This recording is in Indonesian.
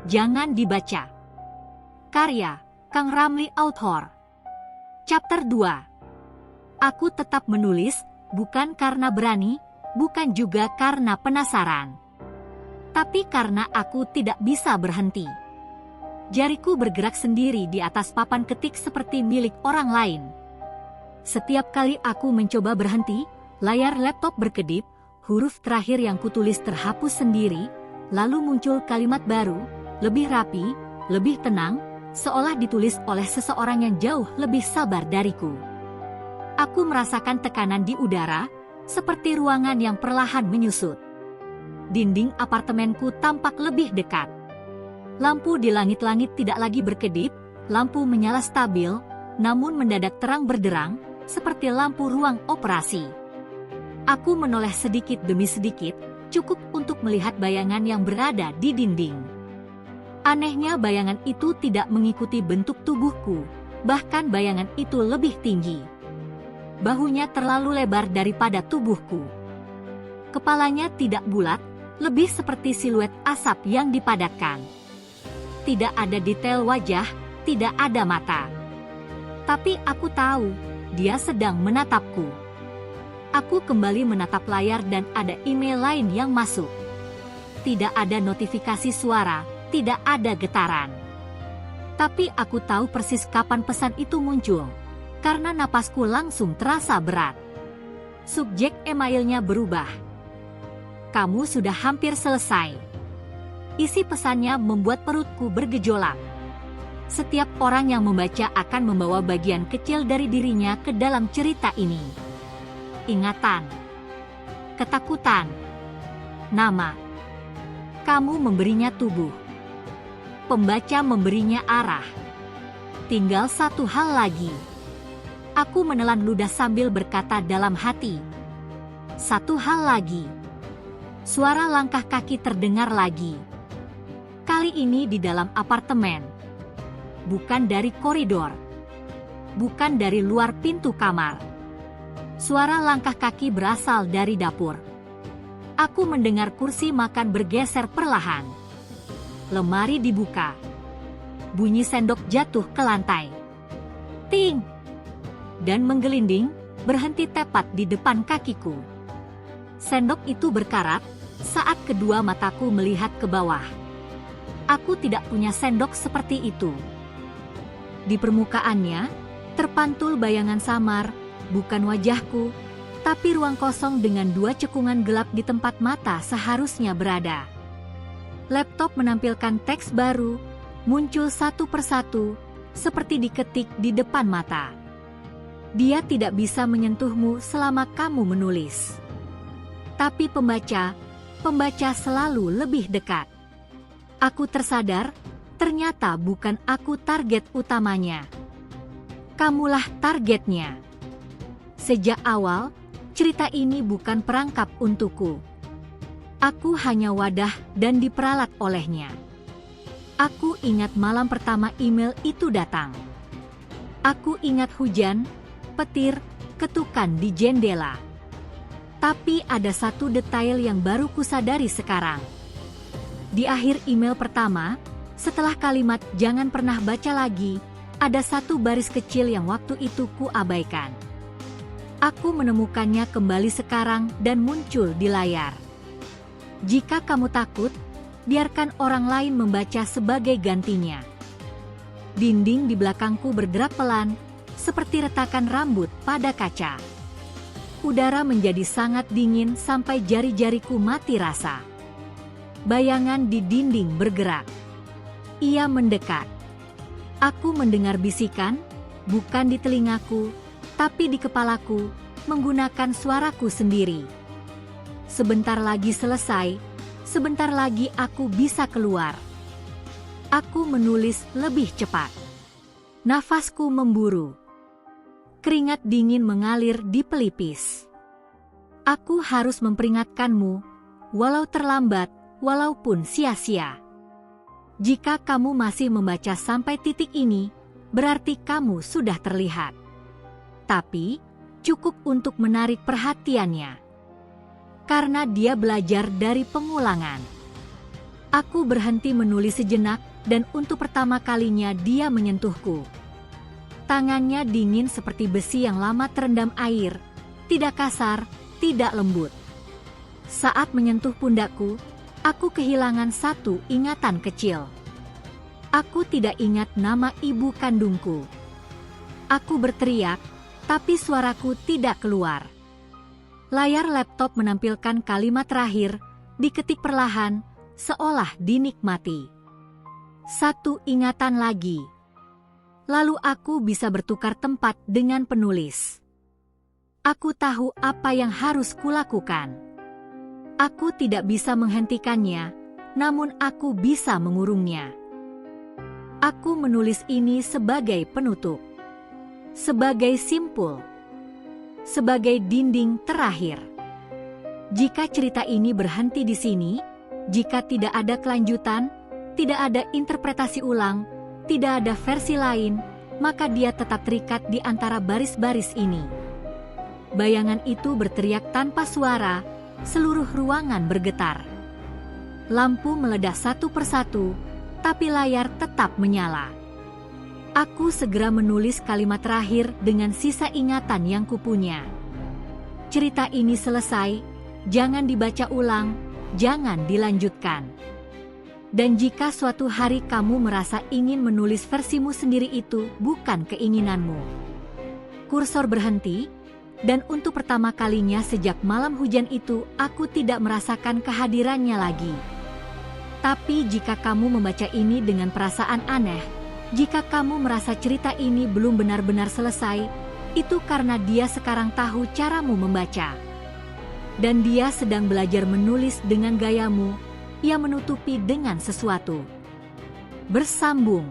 jangan dibaca. Karya Kang Ramli Author. Chapter 2. Aku tetap menulis, bukan karena berani, bukan juga karena penasaran. Tapi karena aku tidak bisa berhenti. Jariku bergerak sendiri di atas papan ketik seperti milik orang lain. Setiap kali aku mencoba berhenti, layar laptop berkedip, huruf terakhir yang kutulis terhapus sendiri, lalu muncul kalimat baru, lebih rapi, lebih tenang, seolah ditulis oleh seseorang yang jauh lebih sabar dariku. Aku merasakan tekanan di udara, seperti ruangan yang perlahan menyusut. Dinding apartemenku tampak lebih dekat. Lampu di langit-langit tidak lagi berkedip, lampu menyala stabil, namun mendadak terang berderang, seperti lampu ruang operasi. Aku menoleh sedikit demi sedikit, cukup untuk melihat bayangan yang berada di dinding. Anehnya bayangan itu tidak mengikuti bentuk tubuhku, bahkan bayangan itu lebih tinggi. Bahunya terlalu lebar daripada tubuhku. Kepalanya tidak bulat, lebih seperti siluet asap yang dipadatkan. Tidak ada detail wajah, tidak ada mata. Tapi aku tahu, dia sedang menatapku. Aku kembali menatap layar dan ada email lain yang masuk. Tidak ada notifikasi suara, tidak ada getaran. Tapi aku tahu persis kapan pesan itu muncul, karena napasku langsung terasa berat. Subjek emailnya berubah. Kamu sudah hampir selesai. Isi pesannya membuat perutku bergejolak. Setiap orang yang membaca akan membawa bagian kecil dari dirinya ke dalam cerita ini. Ingatan, ketakutan, nama. Kamu memberinya tubuh. Pembaca memberinya arah. Tinggal satu hal lagi. Aku menelan ludah sambil berkata dalam hati. Satu hal lagi. Suara langkah kaki terdengar lagi. Kali ini di dalam apartemen. Bukan dari koridor. Bukan dari luar pintu kamar. Suara langkah kaki berasal dari dapur. Aku mendengar kursi makan bergeser perlahan. Lemari dibuka. Bunyi sendok jatuh ke lantai. Ting! Dan menggelinding, berhenti tepat di depan kakiku. Sendok itu berkarat, saat kedua mataku melihat ke bawah. Aku tidak punya sendok seperti itu. Di permukaannya, terpantul bayangan samar, bukan wajahku, tapi ruang kosong dengan dua cekungan gelap di tempat mata seharusnya berada. Laptop menampilkan teks baru, muncul satu persatu, seperti diketik di depan mata. Dia tidak bisa menyentuhmu selama kamu menulis. Tapi pembaca selalu lebih dekat. Aku tersadar, ternyata bukan aku target utamanya. Kamulah targetnya. Sejak awal, cerita ini bukan perangkap untukku. Aku hanya wadah dan diperalat olehnya. Aku ingat malam pertama email itu datang. Aku ingat hujan, petir, ketukan di jendela. Tapi ada satu detail yang baru kusadari sekarang. Di akhir email pertama, setelah kalimat "jangan pernah baca lagi", ada satu baris kecil yang waktu itu kuabaikan. Aku menemukannya kembali sekarang dan muncul di layar. Jika kamu takut, biarkan orang lain membaca sebagai gantinya. Dinding di belakangku bergerak pelan, seperti retakan rambut pada kaca. Udara menjadi sangat dingin sampai jari-jariku mati rasa. Bayangan di dinding bergerak. Ia mendekat. Aku mendengar bisikan, bukan di telingaku, tapi di kepalaku, menggunakan suaraku sendiri. Sebentar lagi selesai, sebentar lagi aku bisa keluar. Aku menulis lebih cepat. Nafasku memburu. Keringat dingin mengalir di pelipis. Aku harus memperingatkanmu, walau terlambat, walaupun sia-sia. Jika kamu masih membaca sampai titik ini, berarti kamu sudah terlihat. Tapi, cukup untuk menarik perhatiannya. Karena dia belajar dari pengulangan. Aku berhenti menulis sejenak dan untuk pertama kalinya dia menyentuhku. Tangannya dingin seperti besi yang lama terendam air, tidak kasar, tidak lembut. Saat menyentuh pundakku, aku kehilangan satu ingatan kecil. Aku tidak ingat nama ibu kandungku. Aku berteriak, tapi suaraku tidak keluar. Layar laptop menampilkan kalimat terakhir, diketik perlahan, seolah dinikmati. Satu ingatan lagi. Lalu aku bisa bertukar tempat dengan penulis. Aku tahu apa yang harus kulakukan. Aku tidak bisa menghentikannya, namun aku bisa mengurungnya. Aku menulis ini sebagai penutup, sebagai simpul, sebagai dinding terakhir. Jika cerita ini berhenti di sini, jika tidak ada kelanjutan, tidak ada interpretasi ulang, tidak ada versi lain, maka dia tetap terikat di antara baris-baris ini. Bayangan itu berteriak tanpa suara, seluruh ruangan bergetar. Lampu meledak satu persatu, tapi layar tetap menyala. Aku segera menulis kalimat terakhir dengan sisa ingatan yang kupunya. Cerita ini selesai, jangan dibaca ulang, jangan dilanjutkan. Dan jika suatu hari kamu merasa ingin menulis versimu sendiri, itu bukan keinginanmu. Kursor berhenti, dan untuk pertama kalinya sejak malam hujan itu, aku tidak merasakan kehadirannya lagi. Tapi jika kamu membaca ini dengan perasaan aneh, jika kamu merasa cerita ini belum benar-benar selesai, itu karena dia sekarang tahu caramu membaca. Dan dia sedang belajar menulis dengan gayamu, ia menutupi dengan sesuatu. Bersambung.